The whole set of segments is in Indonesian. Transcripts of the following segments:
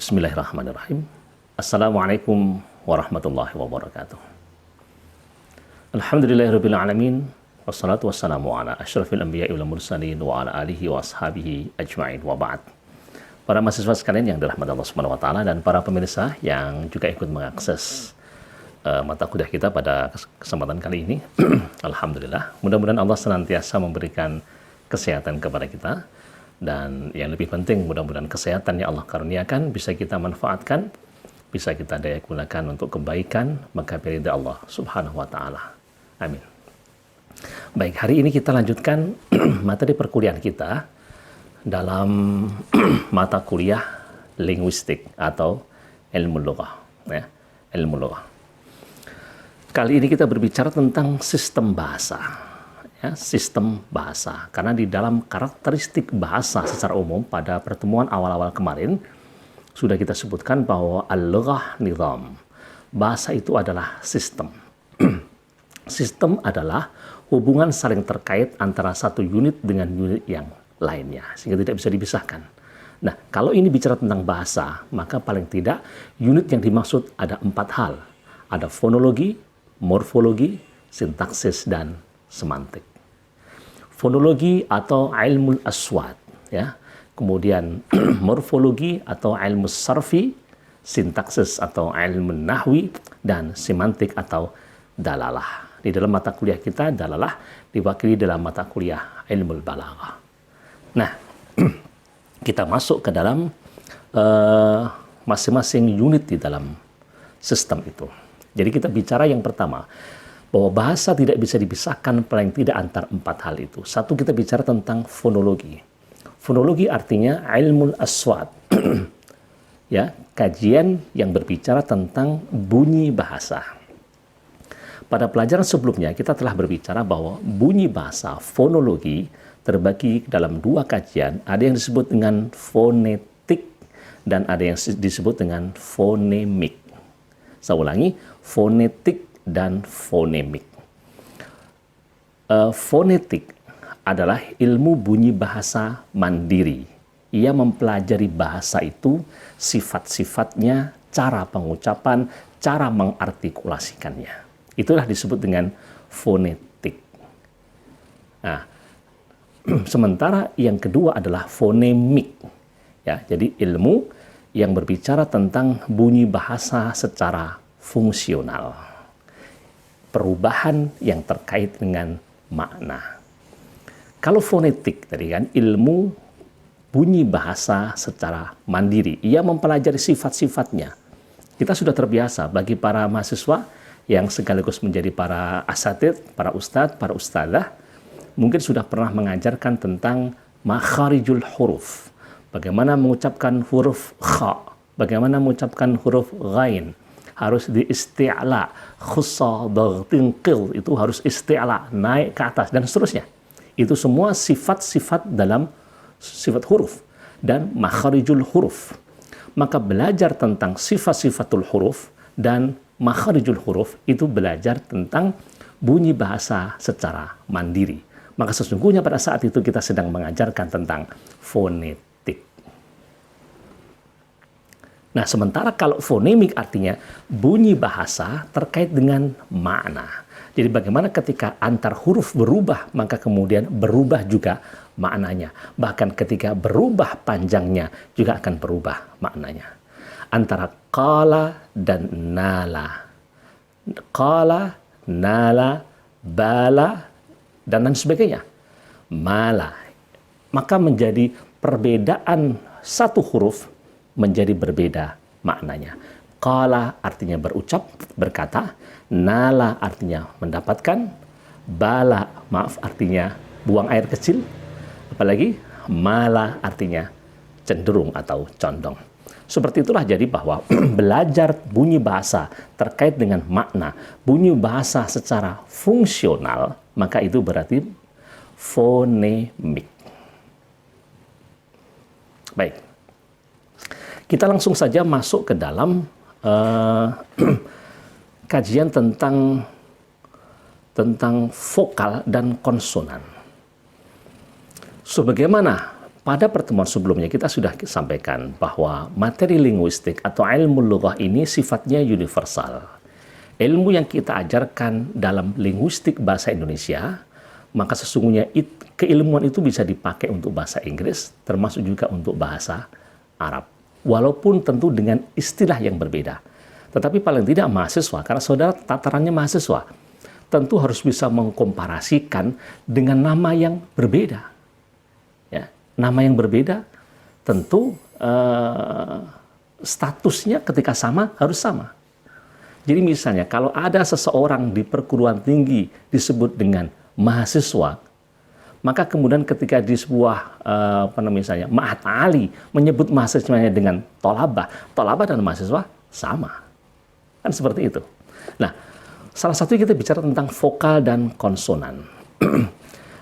Bismillahirrahmanirrahim. Assalamualaikum warahmatullahi wabarakatuh. Alhamdulillahirabbil alamin. Wassalatu wassalamu ala asyrafil anbiya'i wal mursalin wa ala alihi wa ashabihi ajma'in wa ba'd. Para mahasiswa sekalian yang dirahmati Allah Subhanahu wa taala dan para pemirsa yang juga ikut mengakses mata kuliah kita pada kesempatan kali ini. Alhamdulillah, mudah-mudahan Allah senantiasa memberikan kesehatan kepada kita, dan yang lebih penting mudah-mudahan kesehatan yang Allah karuniakan bisa kita manfaatkan, bisa kita daya gunakan untuk kebaikan maka ridha Allah Subhanahu wa taala. Amin. Baik, hari ini kita lanjutkan materi perkuliahan kita dalam mata kuliah linguistik atau ilmu lughah, ya, ilmu lughah. Kali ini kita berbicara tentang sistem bahasa, ya, sistem bahasa. Karena di dalam karakteristik bahasa secara umum pada pertemuan awal-awal kemarin sudah kita sebutkan bahwa al-lughah nizam. Bahasa itu adalah sistem. Sistem adalah hubungan saling terkait antara satu unit dengan unit yang lainnya, sehingga tidak bisa dipisahkan. Nah, kalau ini bicara tentang bahasa, maka paling tidak unit yang dimaksud ada 4 hal. Ada fonologi, morfologi, sintaksis, dan semantik. Fonologi atau ilmu aswat, ya. Kemudian morfologi atau ilmu sarfi, sintaksis atau ilmu nahwi, dan semantik atau dalalah. Di dalam mata kuliah kita, dalalah diwakili dalam mata kuliah ilmu balaghah. Nah, kita masuk ke dalam masing-masing unit di dalam sistem itu. Jadi kita bicara yang pertama, bahwa bahasa tidak bisa dipisahkan paling tidak antara 4 hal itu. Satu, kita bicara tentang fonologi. Fonologi artinya ilmu aswat. Ya, kajian yang berbicara tentang bunyi bahasa. Pada pelajaran sebelumnya kita telah berbicara bahwa bunyi bahasa, fonologi, terbagi dalam 2 kajian. Ada yang disebut dengan fonetik dan ada yang disebut dengan fonemik. Saya ulangi, fonetik dan fonemik. Fonetik adalah ilmu bunyi bahasa mandiri. Ia mempelajari bahasa itu, sifat-sifatnya, cara pengucapan, cara mengartikulasikannya. Itulah disebut dengan fonetik. Nah, sementara yang kedua adalah fonemik. Ya, jadi ilmu yang berbicara tentang bunyi bahasa secara fungsional. Perubahan yang terkait dengan makna. Kalau fonetik tadi kan ilmu bunyi bahasa secara mandiri. Ia mempelajari sifat-sifatnya. Kita sudah terbiasa bagi para mahasiswa yang sekaligus menjadi para asatidz, para ustadz, para ustadzah, mungkin sudah pernah mengajarkan tentang makharijul huruf. Bagaimana mengucapkan huruf kha, bagaimana mengucapkan huruf ghain, harus di isti'la, khussa, dhaghtin, qil, itu harus isti'la, naik ke atas, dan seterusnya. Itu semua sifat-sifat dalam sifat huruf dan makharijul huruf. Maka belajar tentang sifat-sifatul huruf dan makharijul huruf itu belajar tentang bunyi bahasa secara mandiri. Maka sesungguhnya pada saat itu kita sedang mengajarkan tentang fonetik. Nah, sementara kalau fonemik artinya bunyi bahasa terkait dengan makna. Jadi bagaimana ketika antar huruf berubah, maka kemudian berubah juga maknanya. Bahkan ketika berubah panjangnya juga akan berubah maknanya. Antara qala dan nala. Qala, nala, bala, dan lain sebagainya. Mala. Maka menjadi perbedaan satu huruf menjadi berbeda maknanya. Qala artinya berucap, berkata. Nala artinya mendapatkan. Bala, maaf, artinya buang air kecil. Apalagi mala artinya cenderung atau condong. Seperti itulah jadi bahwa belajar bunyi bahasa terkait dengan makna, bunyi bahasa secara fungsional, maka itu berarti fonemik. Baik. Kita langsung saja masuk ke dalam kajian tentang vokal dan konsonan. Sebagaimana pada pertemuan sebelumnya kita sudah sampaikan bahwa materi linguistik atau ilmu lughah ini sifatnya universal. Ilmu yang kita ajarkan dalam linguistik bahasa Indonesia, maka sesungguhnya keilmuan itu bisa dipakai untuk bahasa Inggris, termasuk juga untuk bahasa Arab. Walaupun tentu dengan istilah yang berbeda. Tetapi paling tidak mahasiswa, karena saudara tatarannya mahasiswa, tentu harus bisa mengkomparasikan dengan nama yang berbeda. Ya, nama yang berbeda tentu statusnya ketika sama harus sama. Jadi misalnya kalau ada seseorang di perguruan tinggi disebut dengan mahasiswa, maka kemudian ketika di sebuah misalnya Ma'had Ali menyebut mahasiswanya dengan tolabah dan mahasiswa sama. Kan seperti itu. Nah, salah satu kita bicara tentang vokal dan konsonan.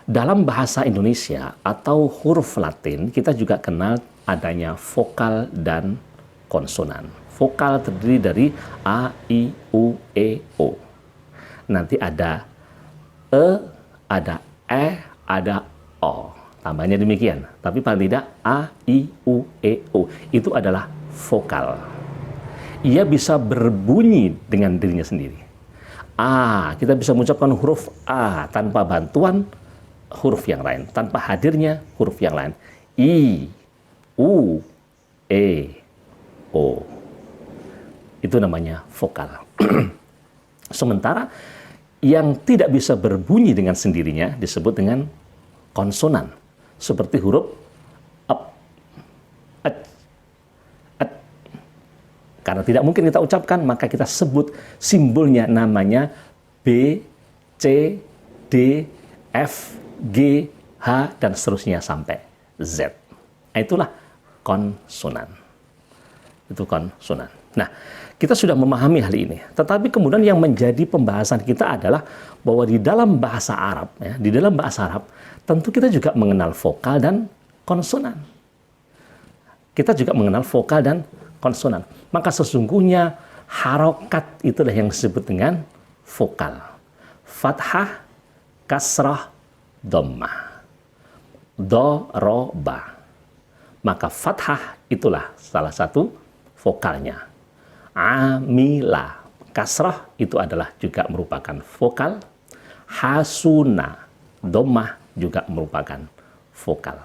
Dalam bahasa Indonesia atau huruf Latin, kita juga kenal adanya vokal dan konsonan. Vokal terdiri dari A, I, U, E, O. Nanti ada E, ada E, ada O. Tambahnya demikian. Tapi paling tidak A, I, U, E, O. Itu adalah vokal. Ia bisa berbunyi dengan dirinya sendiri. A, kita bisa mengucapkan huruf A tanpa bantuan huruf yang lain, tanpa hadirnya huruf yang lain. I, U, E, O. Itu namanya vokal. Sementara yang tidak bisa berbunyi dengan sendirinya disebut dengan konsonan. Seperti huruf ap, at, at. Karena tidak mungkin kita ucapkan, maka kita sebut simbolnya, namanya B, C, D, F, G, H, dan seterusnya sampai Z. Nah, itulah konsonan. Itu konsonan. Nah, kita sudah memahami hal ini. Tetapi kemudian yang menjadi pembahasan kita adalah bahwa di dalam bahasa Arab, ya, di dalam bahasa Arab, tentu kita juga mengenal vokal dan konsonan. Kita juga mengenal vokal dan konsonan. Maka sesungguhnya harokat itulah yang disebut dengan vokal. Fathah, kasrah, dhammah, do, ro, ba. Maka fathah itulah salah satu vokalnya. Amila, kasrah itu adalah juga merupakan vokal. Hasuna, dhammah juga merupakan vokal.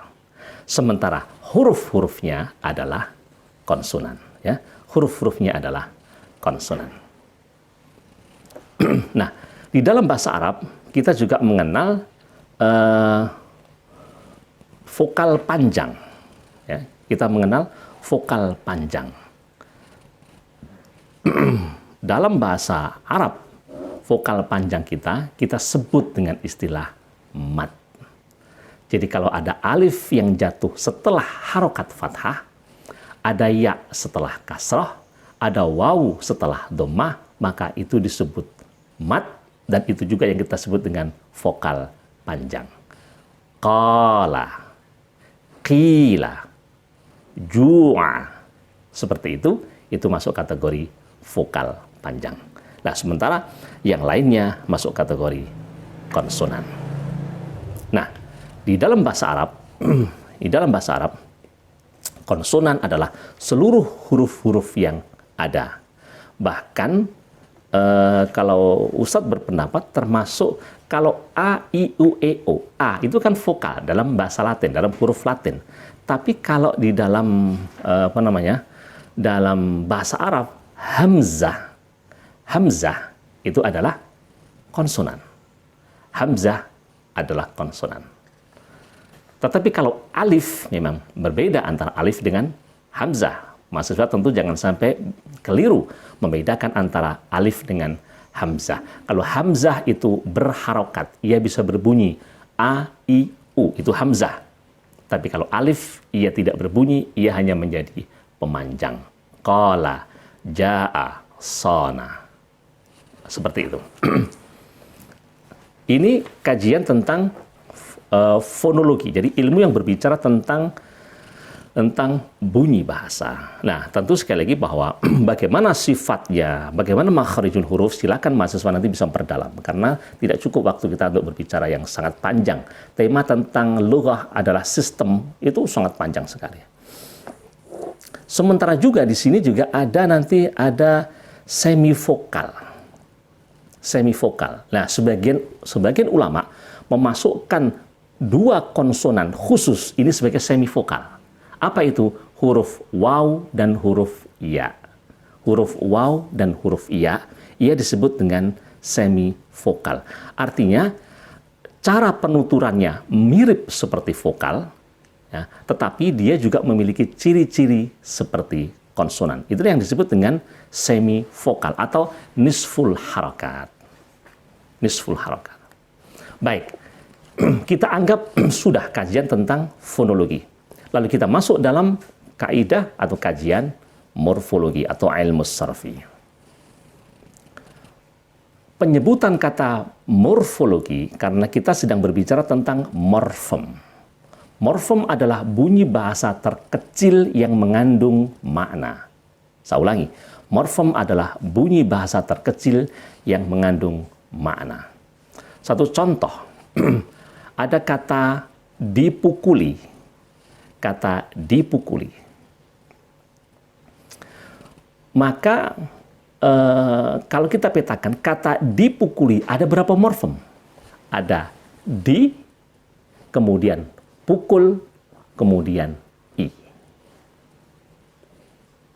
Sementara huruf-hurufnya adalah konsonan. Ya, huruf-hurufnya adalah konsonan. Nah, di dalam bahasa Arab kita juga mengenal vokal panjang. Ya, kita mengenal vokal panjang. Dalam bahasa Arab, vokal panjang kita sebut dengan istilah mad. Jadi kalau ada alif yang jatuh setelah harokat fathah, ada ya setelah kasrah, ada wawu setelah dhammah, maka itu disebut mad, dan itu juga yang kita sebut dengan vokal panjang. Qala, qila, ju'a. Seperti itu masuk kategori vokal panjang. Nah, sementara yang lainnya masuk kategori konsonan. Nah, di dalam bahasa Arab, konsonan adalah seluruh huruf-huruf yang ada. Bahkan kalau Ustadz berpendapat termasuk kalau A, I, U, E, O. A itu kan vokal dalam bahasa Latin, dalam huruf Latin. Tapi kalau di dalam dalam bahasa Arab, hamzah itu adalah konsonan. Hamzah adalah konsonan. Tetapi kalau alif memang berbeda antara alif dengan hamzah. Mahasiswa tentu jangan sampai keliru membedakan antara alif dengan hamzah. Kalau hamzah itu berharokat, ia bisa berbunyi A, I, U, itu hamzah. Tapi kalau alif, ia tidak berbunyi, ia hanya menjadi pemanjang. Qala, ja'a, sona. Seperti itu. Ini kajian tentang fonologi. Jadi ilmu yang berbicara tentang tentang bunyi bahasa. Nah, tentu sekali lagi bahwa bagaimana sifatnya, bagaimana makharijul huruf, silakan mahasiswa nanti bisa memperdalam. Karena tidak cukup waktu kita untuk berbicara yang sangat panjang. Tema tentang lughah adalah sistem, itu sangat panjang sekali. Sementara juga di sini juga ada semivokal. Semivokal. Nah, sebagian ulama memasukkan dua konsonan khusus ini sebagai semivokal. Apa itu? Huruf waw dan huruf ya. Huruf waw dan huruf ya, ia disebut dengan semivokal. Artinya, cara penuturannya mirip seperti vokal, ya, tetapi dia juga memiliki ciri-ciri seperti konsonan. Itu yang disebut dengan semivokal atau nisful harakat. Nisful harakat. Baik, kita anggap sudah kajian tentang fonologi. Lalu kita masuk dalam kaidah atau kajian morfologi atau ilmu sarfi. Penyebutan kata morfologi karena kita sedang berbicara tentang morfem. Morfem adalah bunyi bahasa terkecil yang mengandung makna. Saya ulangi, morfem adalah bunyi bahasa terkecil yang mengandung makna. Satu contoh, ada kata dipukuli. Kata dipukuli. Maka kalau kita petakan kata dipukuli ada berapa morfem? Ada di, kemudian pukul, kemudian i.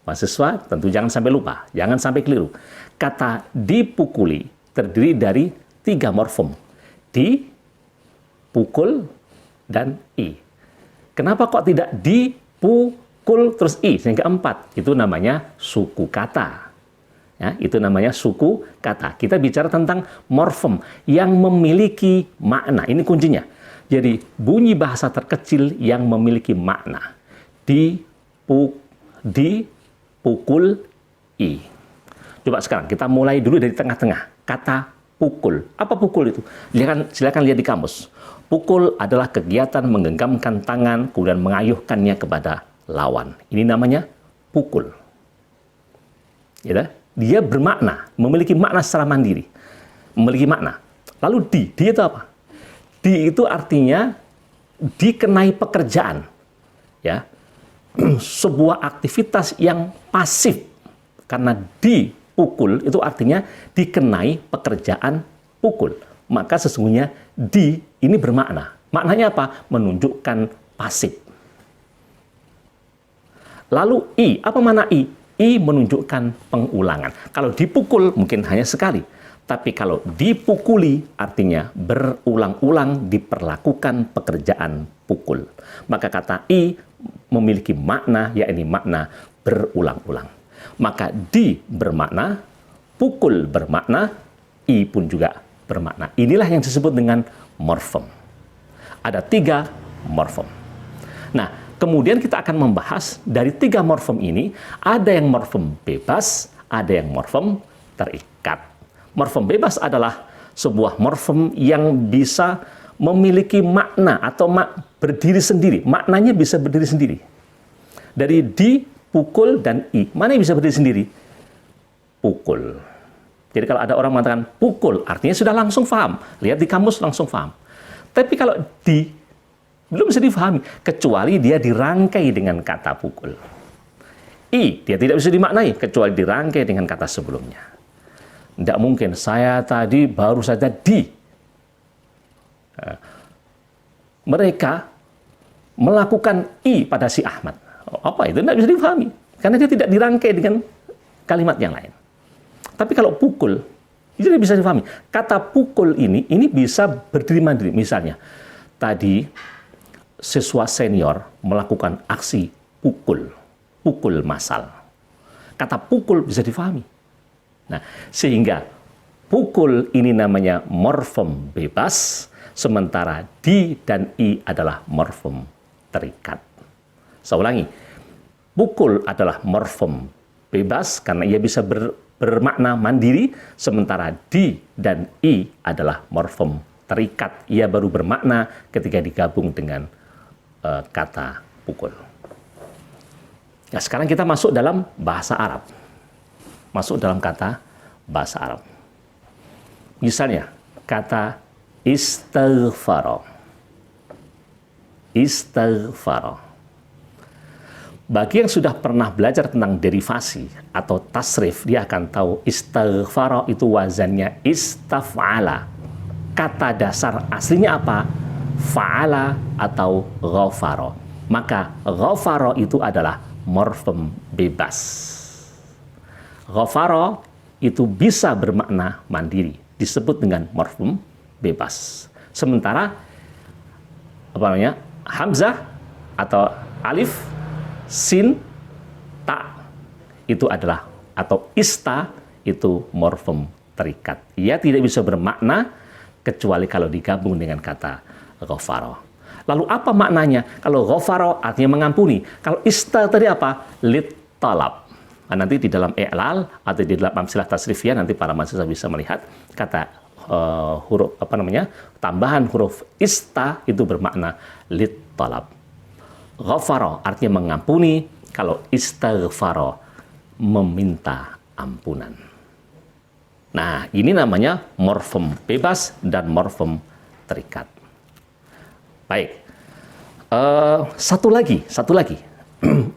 Mahasiswa tentu jangan sampai lupa, jangan sampai keliru. Kata dipukuli terdiri dari 3 morfem. Di, pukul, dan i. Kenapa kok tidak dipukul terus i sehingga 4? Itu namanya suku kata. Ya, itu namanya suku kata. Kita bicara tentang morfem yang memiliki makna. Ini kuncinya. Jadi bunyi bahasa terkecil yang memiliki makna. Dipukul i. Coba sekarang kita mulai dulu dari tengah-tengah. Kata pukul. Apa pukul itu? Silakan lihat di kamus. Pukul adalah kegiatan menggenggamkan tangan, kemudian mengayuhkannya kepada lawan. Ini namanya pukul. Ya, dia bermakna, memiliki makna secara mandiri. Memiliki makna. Lalu di itu apa? Di itu artinya dikenai pekerjaan. Ya, sebuah aktivitas yang pasif. Karena dipukul itu artinya dikenai pekerjaan pukul. Maka sesungguhnya di ini bermakna. Maknanya apa? Menunjukkan pasif. Lalu i, apa makna i? I menunjukkan pengulangan. Kalau dipukul mungkin hanya sekali. Tapi kalau dipukuli artinya berulang-ulang diperlakukan pekerjaan pukul. Maka kata i memiliki makna, yakni makna berulang-ulang. Maka di bermakna, pukul bermakna, i pun juga bermakna. Inilah yang disebut dengan morfem. Ada 3 morfem. Nah, kemudian kita akan membahas dari 3 morfem ini, ada yang morfem bebas, ada yang morfem terikat. Morfem bebas adalah sebuah morfem yang bisa memiliki makna atau berdiri sendiri. Maknanya bisa berdiri sendiri. Dari di, pukul, dan i. Mana yang bisa berdiri sendiri? Pukul. Jadi kalau ada orang mengatakan pukul, artinya sudah langsung paham. Lihat di kamus langsung paham. Tapi kalau di, belum bisa difahami. Kecuali dia dirangkai dengan kata pukul. I, dia tidak bisa dimaknai. Kecuali dirangkai dengan kata sebelumnya. Tidak mungkin, saya tadi baru saja di. Mereka melakukan i pada si Ahmad. Apa itu? Tidak bisa difahami. Karena dia tidak dirangkai dengan kalimat yang lain. Tapi kalau pukul, itu tidak bisa difahami. Kata pukul ini bisa berdiri mandiri. Misalnya, tadi siswa senior melakukan aksi pukul massal. Kata pukul bisa difahami. Nah, sehingga pukul ini namanya morfem bebas, sementara di dan i adalah morfem terikat. Saya ulangi, pukul adalah morfem bebas karena ia bisa bermakna mandiri, sementara di dan i adalah morfem terikat. Ia baru bermakna ketika digabung dengan kata pukul. Nah, sekarang kita masuk dalam bahasa Arab. Masuk dalam kata bahasa Arab. Misalnya, kata istighfara. Istighfara. Bagi yang sudah pernah belajar tentang derivasi atau tasrif, dia akan tahu istighfara itu wazannya istaf'ala. Kata dasar aslinya apa? Fa'ala atau ghafara. Maka ghafara itu adalah morfem bebas. Ghafara itu bisa bermakna mandiri, disebut dengan morfem bebas. Sementara hamzah atau alif, sin, ta itu adalah, atau ista itu morfem terikat. Ia tidak bisa bermakna kecuali kalau digabung dengan kata ghafara. Lalu apa maknanya? Kalau ghafara artinya mengampuni. Kalau ista tadi apa? Lit talab. Nah, nanti di dalam i'lal atau di dalam amsilah tasrifiyah nanti para mahasiswa bisa melihat kata huruf tambahan huruf ista itu bermakna lit talab. Ghafara artinya mengampuni, kalau istaghfara meminta ampunan. Nah, ini namanya morfem bebas dan morfem terikat. Baik, satu lagi.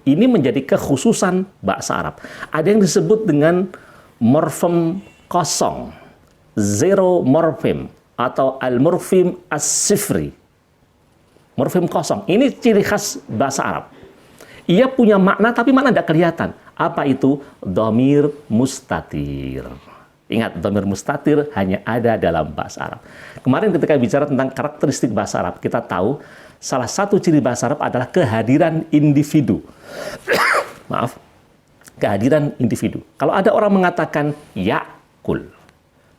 Ini menjadi kekhususan bahasa Arab. Ada yang disebut dengan morfem kosong, zero morfem, atau al-morfem as-sifri. Morfem kosong. Ini ciri khas bahasa Arab. Ia punya makna, tapi makna tidak kelihatan. Apa itu? Dhamir mustatir. Ingat, dhamir mustatir hanya ada dalam bahasa Arab. Kemarin ketika bicara tentang karakteristik bahasa Arab, kita tahu salah satu ciri bahasa Arab adalah kehadiran individu. Maaf, kehadiran individu. Kalau ada orang mengatakan yakul,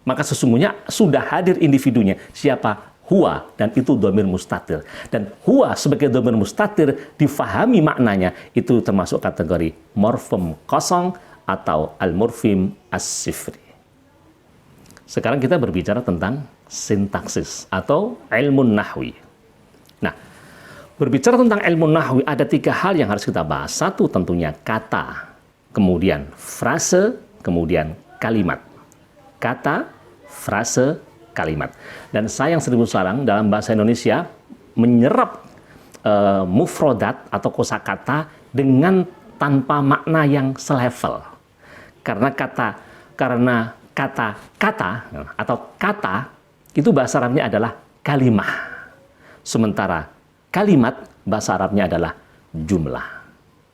maka sesungguhnya sudah hadir individunya. Siapa? Huwa, dan itu dhamir mustatir. Dan huwa sebagai dhamir mustatir difahami maknanya, itu termasuk kategori morfem kosong atau al-morfem as-sifri. Sekarang kita berbicara tentang sintaksis atau ilmu nahwi. Nah, berbicara tentang ilmu nahwi ada 3 hal yang harus kita bahas. Satu tentunya kata, kemudian frase, kemudian kalimat. Kata, frase, kalimat. Dan sayang seribu salang dalam bahasa Indonesia menyerap mufrodat atau kosakata dengan tanpa makna yang selevel. Karena kata atau kata itu bahasa Arabnya adalah kalimah. Sementara kalimat bahasa Arabnya adalah jumlah.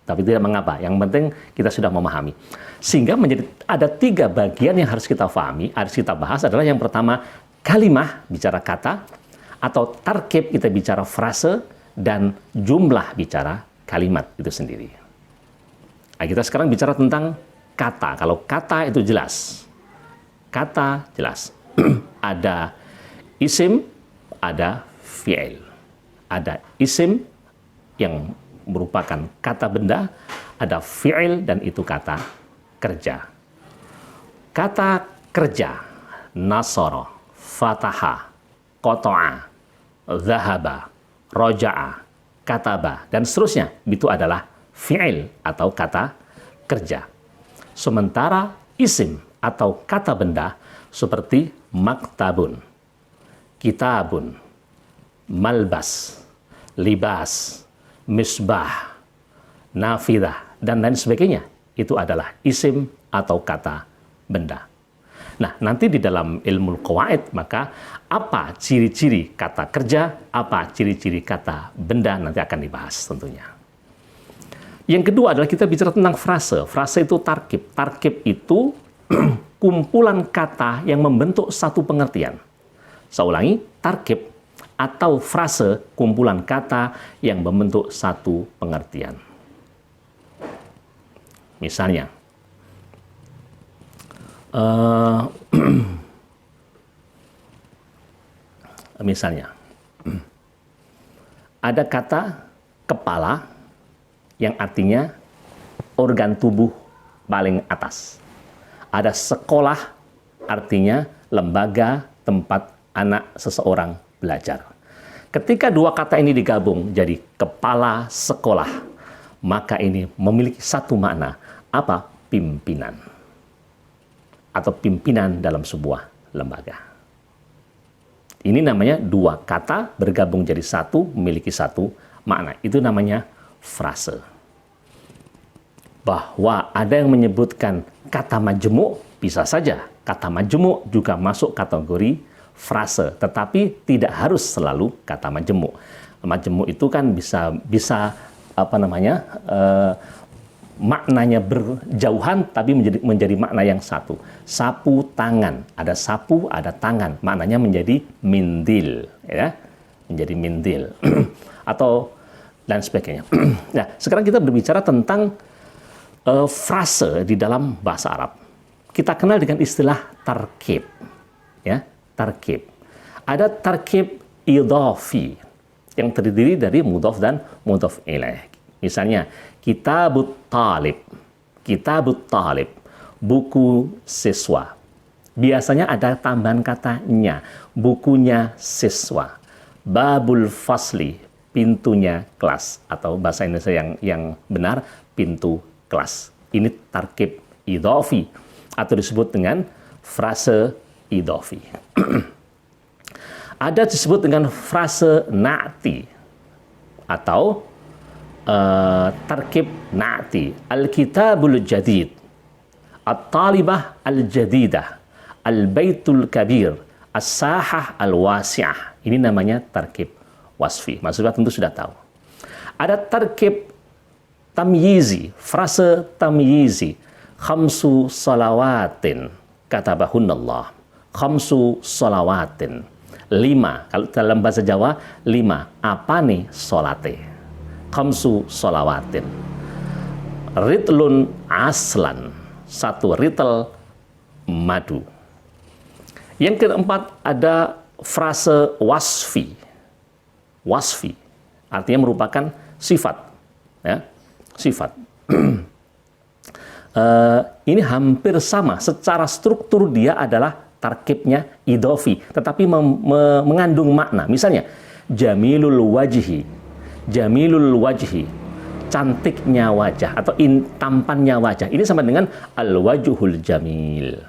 Tapi tidak mengapa, yang penting kita sudah memahami. Sehingga menjadi ada 3 bagian yang harus kita pahami, harus kita bahas adalah yang pertama kalimah bicara kata, atau tarkib kita bicara frase, dan jumlah bicara kalimat itu sendiri. Nah, kita sekarang bicara tentang kata. Kalau kata itu jelas. Kata jelas. Ada isim, ada fi'il. Ada isim yang merupakan kata benda, ada fi'il dan itu kata kerja. Kata kerja, nasara, fataha, qata'a, dhahaba, roja'a, kataba, dan seterusnya. Itu adalah fi'il atau kata kerja. Sementara isim atau kata benda seperti maktabun, kitabun, malbas, libas, misbah, nafidah, dan lain sebagainya. Itu adalah isim atau kata benda. Nah, nanti di dalam ilmu qawaid, maka apa ciri-ciri kata kerja, apa ciri-ciri kata benda nanti akan dibahas tentunya. Yang kedua adalah kita bicara tentang frase. Frase itu tarkib. Tarkib itu kumpulan kata yang membentuk satu pengertian. Saya ulangi, tarkib atau frase kumpulan kata yang membentuk satu pengertian. Misalnya, ada kata kepala yang artinya organ tubuh paling atas. Ada sekolah artinya lembaga tempat anak seseorang belajar. Ketika 2 kata ini digabung jadi kepala sekolah, maka ini memiliki satu makna. Apa? Pimpinan. Atau pimpinan dalam sebuah lembaga. Ini namanya dua kata bergabung jadi satu, memiliki satu makna. Itu namanya frase. Bahwa ada yang menyebutkan kata majmu', bisa saja. Kata majmu' juga masuk kategori frase, tetapi tidak harus selalu kata majmu'. Majmu' itu kan bisa maknanya berjauhan tapi menjadi makna yang satu. Sapu tangan, ada sapu, ada tangan, maknanya menjadi mindil, ya, menjadi mindil atau dan sebagainya. Nah, sekarang kita berbicara tentang frase di dalam bahasa Arab. Kita kenal dengan istilah tarkib, ya, tarkib. Ada tarkib idhafi yang terdiri dari mudhaf dan mudhaf ilaih. Misalnya, Kitabut Talib, buku siswa. Biasanya ada tambahan katanya, bukunya siswa. Babul Fasli, pintunya kelas. Atau bahasa Indonesia yang benar, pintu kelas. Ini tarkib idhafi, atau disebut dengan frase idhafi. Ada disebut dengan frase na'ti, atau tarkib na'ti. Al-kitabul jadid, at-talibah al-jadidah, al-baitul kabir, as-sahah al-wasi'ah. Ini namanya tarkib wasfi. Maksudnya tentu sudah tahu. Ada tarkib tamyizi, frase tamyizi. Khamsu salawatin katabahunallah. Khamsu salawatin. 5. Kalau dalam bahasa Jawa, 5. Apa nih salate? Khamsu salawatin. Ritlun aslan. 1 ritel madu. Yang keempat ada frase wasfi. Wasfi artinya merupakan sifat, ya, sifat. Ini hampir sama, secara struktur dia adalah tarkibnya idhofi, tetapi mengandung makna. Misalnya, jamilul wajhi, cantiknya wajah atau tampannya wajah. Ini sama dengan al-wajhul jamil.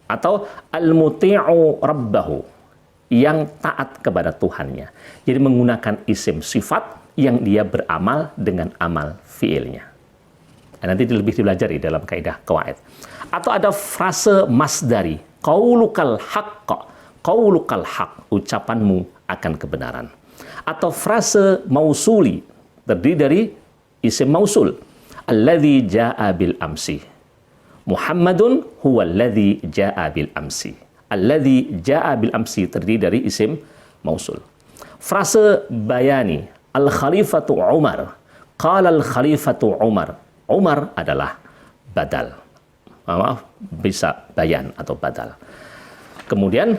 Atau al-muti'u rabbahu, yang taat kepada Tuhannya. Jadi menggunakan isim sifat yang dia beramal dengan amal fiilnya. Nanti lebih dipelajari dalam kaidah qawaid. Atau ada frase masdari, qaulukal haqq, ucapanmu akan kebenaran. Atau frase mausuli, terdiri dari isim mausul, alladzi jaa bil amsi. Muhammadun huwallazi jaa bil amsi. Alladzi jaa bil amsi terdiri dari isim mausul. Frase bayani, al-khalifatu Umar, qala al-khalifatu Umar. Umar adalah badal. Maaf, bisa bayan atau badal. Kemudian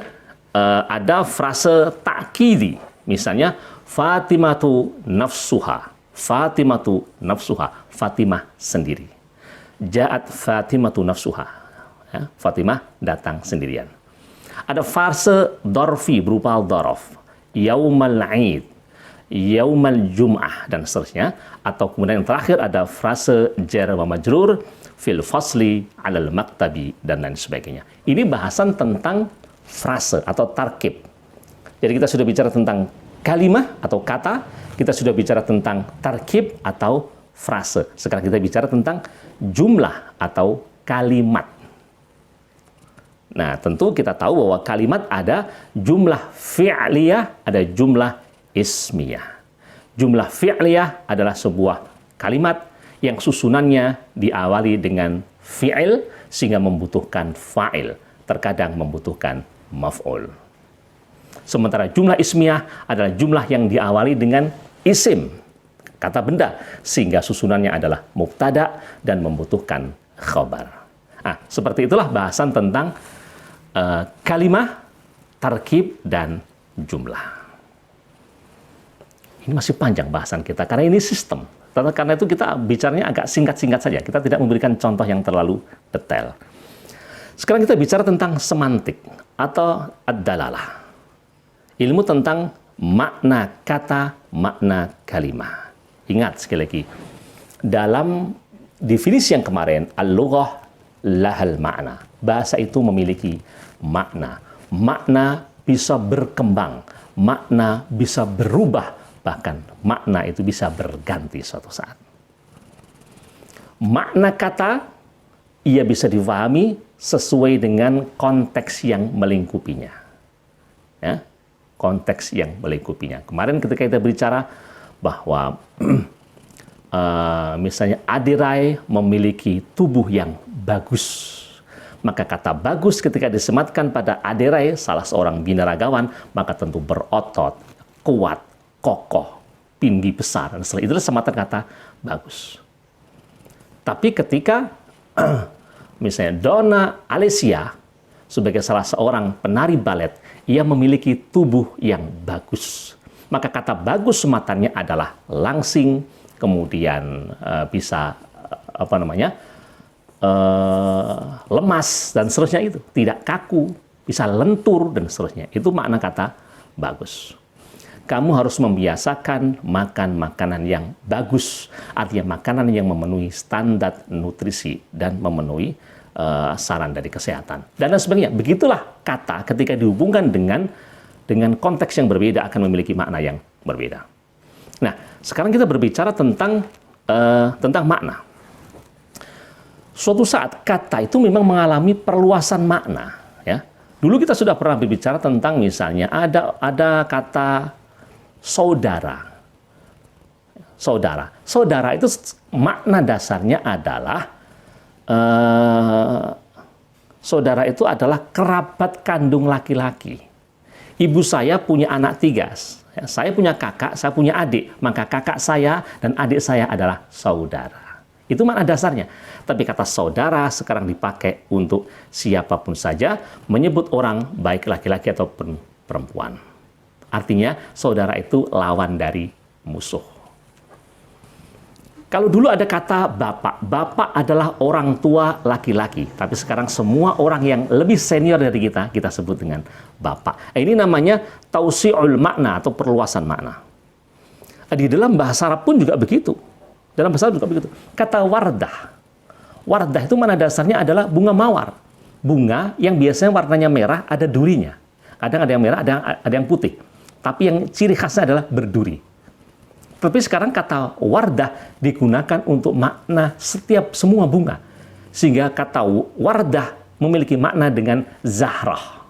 ada frase ta'kidi. Misalnya, Fatimatu nafsuha. Fatimah sendiri. Ja'at Fatimatu nafsuha. Ya, Fatimah datang sendirian. Ada frase dorfi berupa dorof. Yaumal Aid, Yaumal Jum'ah, dan seterusnya. Atau kemudian yang terakhir ada frase jar wa majrur, fil fasli, alal maktabi, dan lain sebagainya. Ini bahasan tentang frase atau tarkib. Jadi kita sudah bicara tentang kalimah atau kata, kita sudah bicara tentang tarkib atau frase. Sekarang kita bicara tentang jumlah atau kalimat. Nah, tentu kita tahu bahwa kalimat ada jumlah fi'liyah, ada jumlah ismiyah. Jumlah fi'liyah adalah sebuah kalimat yang susunannya diawali dengan fi'il sehingga membutuhkan fa'il, terkadang membutuhkan maf'ul. Sementara jumlah ismiyah adalah jumlah yang diawali dengan isim, kata benda, sehingga susunannya adalah mubtada dan membutuhkan khabar. Nah, seperti itulah bahasan tentang kalimah, tarkib, dan jumlah. Ini masih panjang bahasan kita, karena ini sistem. Karena itu kita bicaranya agak singkat-singkat saja. Kita tidak memberikan contoh yang terlalu detail. Sekarang kita bicara tentang semantik atau ad-dalalah. Ilmu tentang makna kata, makna kalimah. Ingat sekali lagi, dalam definisi yang kemarin, al-lughah lahal makna. Bahasa itu memiliki makna. Makna bisa berkembang, makna bisa berubah, bahkan makna itu bisa berganti suatu saat. Makna kata, ia bisa difahami sesuai dengan konteks yang melingkupinya. Ya, konteks yang melingkupinya. Kemarin ketika kita berbicara bahwa misalnya Adirai memiliki tubuh yang bagus, maka kata bagus ketika disematkan pada Adirai, salah seorang binaragawan, maka tentu berotot, kuat, kokoh, tinggi besar, dan setelah itu sematan kata bagus. Tapi ketika misalnya Donna Alesia sebagai salah seorang penari balet, ia memiliki tubuh yang bagus. Maka kata bagus sematannya adalah langsing, kemudian bisa lemas dan seterusnya, itu tidak kaku, bisa lentur dan seterusnya. Itu makna kata bagus. Kamu harus membiasakan makan makanan yang bagus, artinya makanan yang memenuhi standar nutrisi dan memenuhi saran dari kesehatan dan sebagainya. Begitulah kata ketika dihubungkan dengan konteks yang berbeda akan memiliki makna yang berbeda. Nah, sekarang kita berbicara tentang makna. Suatu saat kata itu memang mengalami perluasan makna. Ya, dulu kita sudah pernah berbicara tentang misalnya ada kata saudara. Saudara itu makna dasarnya adalah saudara itu adalah kerabat kandung laki-laki. Ibu saya punya anak 3. Saya punya kakak, saya punya adik. Maka kakak saya dan adik saya adalah saudara. Itu makna dasarnya. Tapi kata saudara sekarang dipakai untuk siapapun saja, menyebut orang baik laki-laki ataupun perempuan. Artinya saudara itu lawan dari musuh. Kalau dulu ada kata bapak, bapak adalah orang tua laki-laki. Tapi sekarang semua orang yang lebih senior dari kita sebut dengan bapak. Ini namanya tausi'ul makna atau perluasan makna. Di dalam bahasa Arab pun juga begitu. Dalam bahasa Arab juga begitu. Kata wardah. Wardah itu mana dasarnya adalah bunga mawar. Bunga yang biasanya warnanya merah, ada durinya. Kadang ada yang merah, ada yang putih. Tapi yang ciri khasnya adalah berduri. Tapi sekarang kata wardah digunakan untuk makna semua bunga. Sehingga kata wardah memiliki makna dengan zahrah.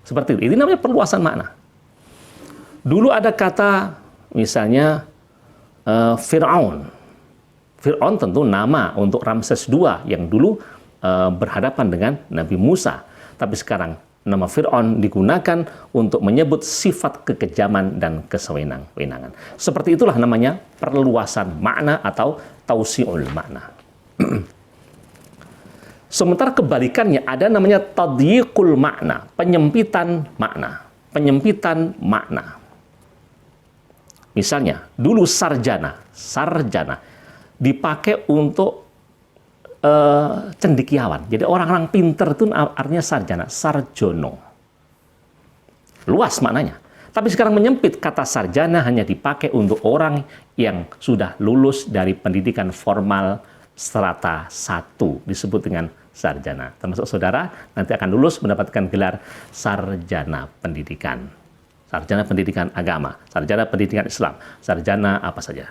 Seperti itu. Ini namanya perluasan makna. Dulu ada kata misalnya Fir'aun. Fir'aun tentu nama untuk Ramses II yang dulu berhadapan dengan Nabi Musa. Tapi sekarang nama Fir'aun digunakan untuk menyebut sifat kekejaman dan kesewenang-wenangan. Seperti itulah namanya perluasan makna atau tausi'ul makna. Sementara kebalikannya ada namanya tadyiqul makna, penyempitan makna. Penyepitan makna. Misalnya, dulu sarjana dipakai untuk cendekiawan. Jadi orang-orang pinter itu artinya sarjana, sarjono. Luas maknanya. Tapi sekarang menyempit, kata sarjana hanya dipakai untuk orang yang sudah lulus dari pendidikan formal strata 1, disebut dengan sarjana. Termasuk saudara nanti akan lulus mendapatkan gelar sarjana pendidikan. Sarjana pendidikan agama, sarjana pendidikan Islam, sarjana apa saja.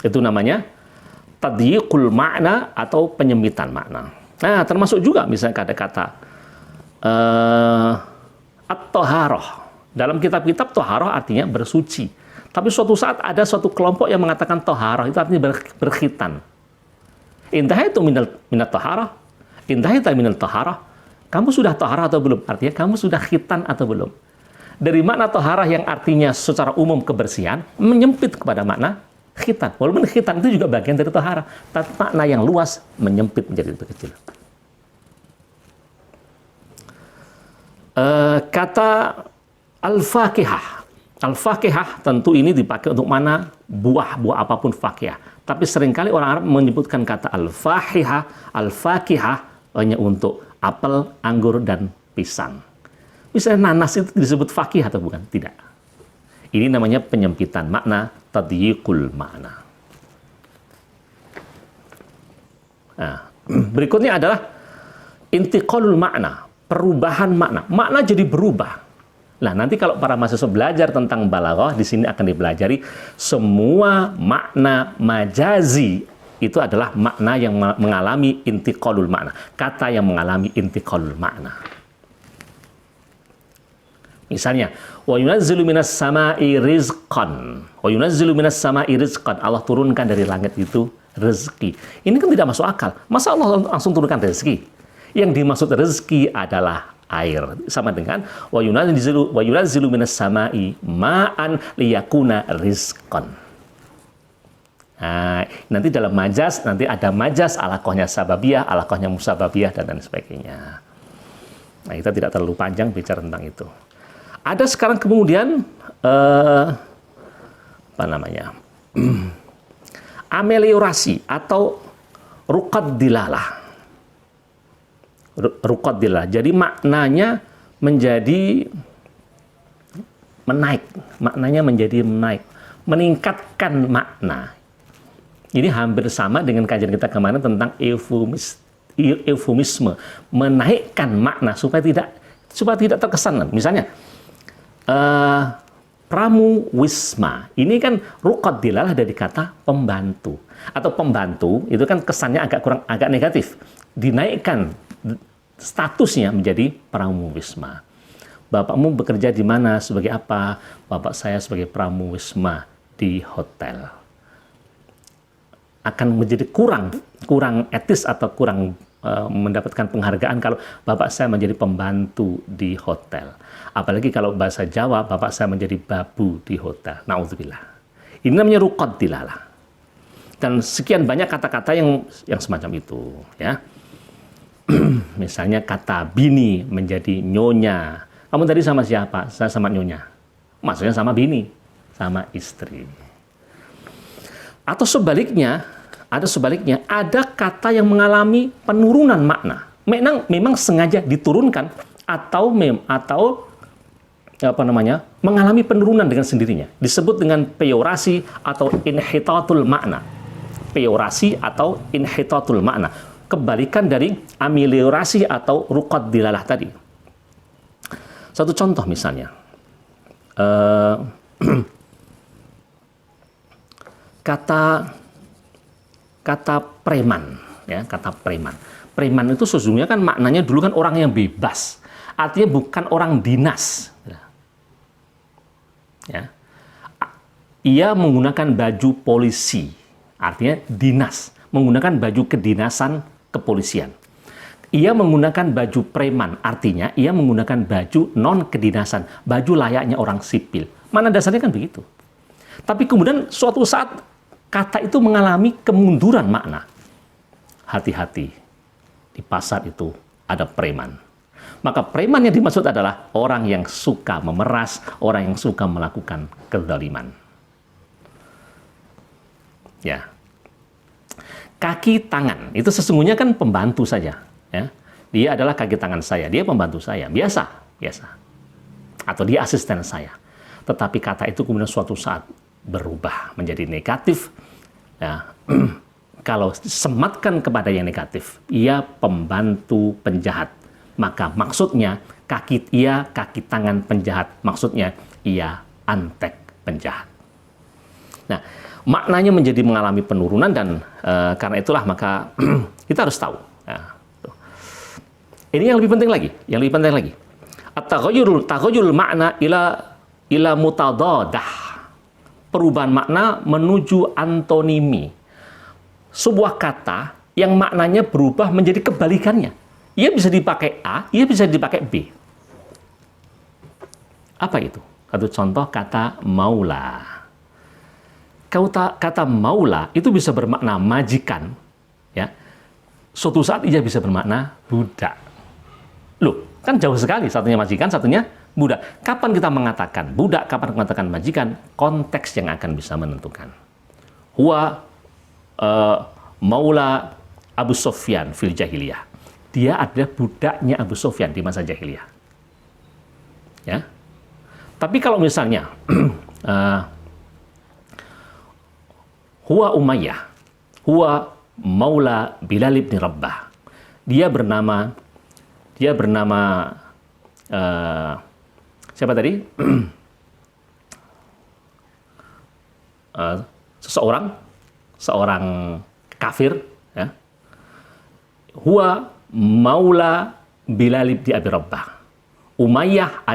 Itu namanya tadyiqul makna atau penyempitan makna. Nah, termasuk juga misalnya kata-kata at-thaharah. Dalam kitab-kitab thaharah artinya bersuci. Tapi suatu saat ada suatu kelompok yang mengatakan thaharah itu artinya berkhitan. Intahaitu minat thaharah, intahaitu minat thaharah. Kamu sudah thaharah atau belum? Artinya kamu sudah khitan atau belum? Dari makna thaharah yang artinya secara umum kebersihan menyempit kepada makna khitan. Walaupun khitan itu juga bagian dari taharah, tapi makna yang luas menyempit menjadi lebih kecil. Kata al-fakihah. Al-fakihah tentu ini dipakai untuk mana buah apapun fakihah. Tapi seringkali orang Arab menyebutkan kata al-fakihah hanya untuk apel, anggur, dan pisang. Misalnya nanas itu disebut fakihah atau bukan? Tidak. Ini namanya penyempitan makna, tadyiqul makna. Nah, berikutnya adalah intiqalul makna, perubahan makna. Makna jadi berubah. Nah, nanti kalau para mahasiswa belajar tentang balaghah, di sini akan dipelajari semua makna majazi itu adalah makna yang mengalami intiqalul makna. Kata yang mengalami intiqalul makna. Misalnya, wa yunazzilu minas sama'i rizqan. Wa yunazzilu minas sama'i rizqan. Allah turunkan dari langit itu rezeki. Ini kan tidak masuk akal. Masa Allah langsung turunkan rezeki? Yang dimaksud rezeki adalah air. Sama dengan wa yunazzilu minas sama'i ma'an liyakuna rizqan. Nah, nanti dalam majaz, nanti ada majaz alaqahnya sababiyah, alaqahnya musababiyah, dan lain sebagainya. Nah, kita tidak terlalu panjang bicara tentang itu. Ada sekarang kemudian, apa namanya, ameliorasi atau ruqad dilalah. Ruqad dilalah. Jadi maknanya menjadi menaik. Maknanya menjadi menaik. Meningkatkan makna. Ini hampir sama dengan kajian kita kemarin tentang eufemisme, menaikkan makna supaya tidak terkesan. Misalnya, pramuwisma, ini kan ruqad dilalah dari kata pembantu. Atau pembantu itu kan kesannya agak negatif. Dinaikkan statusnya menjadi pramuwisma. Bapakmu bekerja di mana? Sebagai apa? Bapak saya sebagai pramuwisma di hotel. Akan menjadi kurang etis atau kurang mendapatkan penghargaan kalau bapak saya menjadi pembantu di hotel. Apalagi kalau bahasa Jawa, bapak saya menjadi babu di hotel. Na'udzubillah. Ini namanya ruqad dilalah. Dan sekian banyak kata-kata yang semacam itu, ya. Misalnya kata bini menjadi nyonya. Kamu tadi sama siapa? Saya sama nyonya. Maksudnya sama bini, sama istri. Atau sebaliknya, ada kata yang mengalami penurunan makna. Memang sengaja diturunkan atau mengalami penurunan dengan sendirinya. Disebut dengan peyorasi atau inhitatul makna. Peyorasi atau inhitatul makna. Kebalikan dari ameliorasi atau ruqad dilalah tadi. Satu contoh misalnya. Kata preman, ya, kata preman. Preman itu sesungguhnya kan maknanya dulu kan orang yang bebas. Artinya bukan orang dinas. Ya. Ia menggunakan baju polisi, artinya dinas, menggunakan baju kedinasan kepolisian. Ia menggunakan baju preman, artinya ia menggunakan baju non kedinasan, baju layaknya orang sipil. Mana dasarnya kan begitu. Tapi kemudian suatu saat kata itu mengalami kemunduran makna. Hati-hati, di pasar itu ada preman. Maka preman yang dimaksud adalah orang yang suka memeras, orang yang suka melakukan kezaliman. Ya. Kaki tangan, itu sesungguhnya kan pembantu saja. Ya. Dia adalah kaki tangan saya, dia pembantu saya, biasa. Atau dia asisten saya. Tetapi kata itu kemudian suatu saat berubah menjadi negatif. Ya, kalau sematkan kepada yang negatif, ia pembantu penjahat. Maka maksudnya kaki tangan penjahat. Maksudnya ia antek penjahat. Nah, maknanya menjadi mengalami penurunan dan karena itulah maka kita harus tahu. Nah, ini yang lebih penting lagi. At-taghayyurul makna ila mutadadah. Perubahan makna menuju antonimi. Sebuah kata yang maknanya berubah menjadi kebalikannya. Ia bisa dipakai A, ia bisa dipakai B. Apa itu? Satu contoh kata maula. Kata maula itu bisa bermakna majikan. Ya. Suatu saat ia bisa bermakna budak. Loh, kan jauh sekali. Satunya majikan, satunya budak. Kapan kita mengatakan budak, kapan mengatakan majikan? Konteks yang akan bisa menentukan. Huwa maula Abu Sufyan fil jahiliyah. Dia adalah budaknya Abu Sufyan di masa jahiliyah. Ya. Tapi kalau misalnya Huwa Umayyah, huwa Maula Bilal bin Rabah. Dia bernama siapa tadi? seorang kafir, ya. Huwa Maula Bilal bin Abi Rabah. Umayyah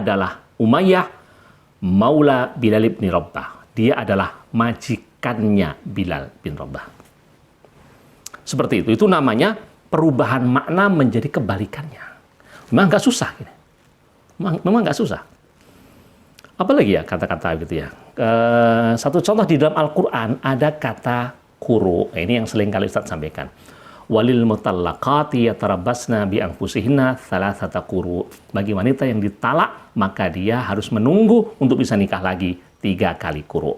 Maula Bilal bin Rabah. Dia adalah majikannya Bilal bin Rabah. Seperti itu. Itu namanya perubahan makna menjadi kebalikannya. Memang nggak susah. Memang nggak susah. Apalagi ya kata-kata gitu ya. Satu contoh di dalam Al-Quran ada kata kuru. Ini yang sering kali Ustaz sampaikan. Walil mutallaqati yatarabbasna bi anfusihinna thalathata quru. Bagi wanita yang ditalak, maka dia harus menunggu untuk bisa nikah lagi 3 kali quru.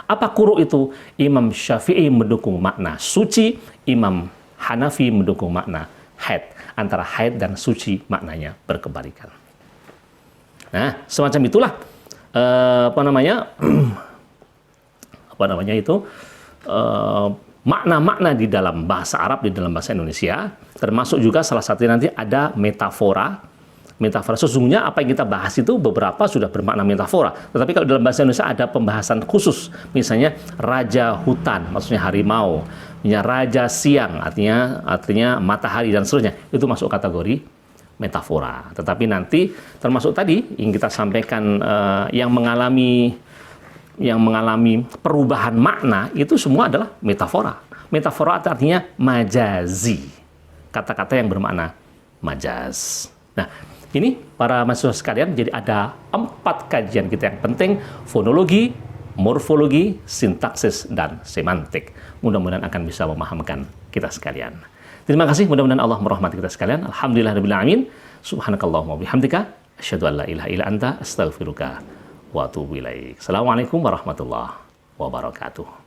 Apa quru itu? Imam Syafi'i mendukung makna suci, Imam Hanafi mendukung makna haid. Antara haid dan suci maknanya berkebalikan. Nah, semacam itulah makna-makna di dalam bahasa Arab, di dalam bahasa Indonesia, termasuk juga salah satunya nanti ada metafora. Metafora, sesungguhnya apa yang kita bahas itu beberapa sudah bermakna metafora. Tetapi kalau dalam bahasa Indonesia ada pembahasan khusus. Misalnya raja hutan, maksudnya harimau. Raja siang, artinya matahari dan seterusnya. Itu masuk kategori metafora. Tetapi nanti termasuk tadi yang kita sampaikan yang mengalami perubahan makna itu semua adalah metafora. Metafora artinya majazi. Kata-kata yang bermakna majaz. Nah, ini para mahasiswa sekalian, jadi ada 4 kajian kita yang penting: fonologi, morfologi, sintaksis, dan semantik. Mudah-mudahan akan bisa memahamkan kita sekalian. Terima kasih, mudah-mudahan Allah merahmati kita sekalian. Alhamdulillahirabbil alamin. Subhanakallahumma bihamdika asyhadu an la ilaha illa anta astaghfiruka wa atubu ilaik. Assalamualaikum warahmatullahi wabarakatuh.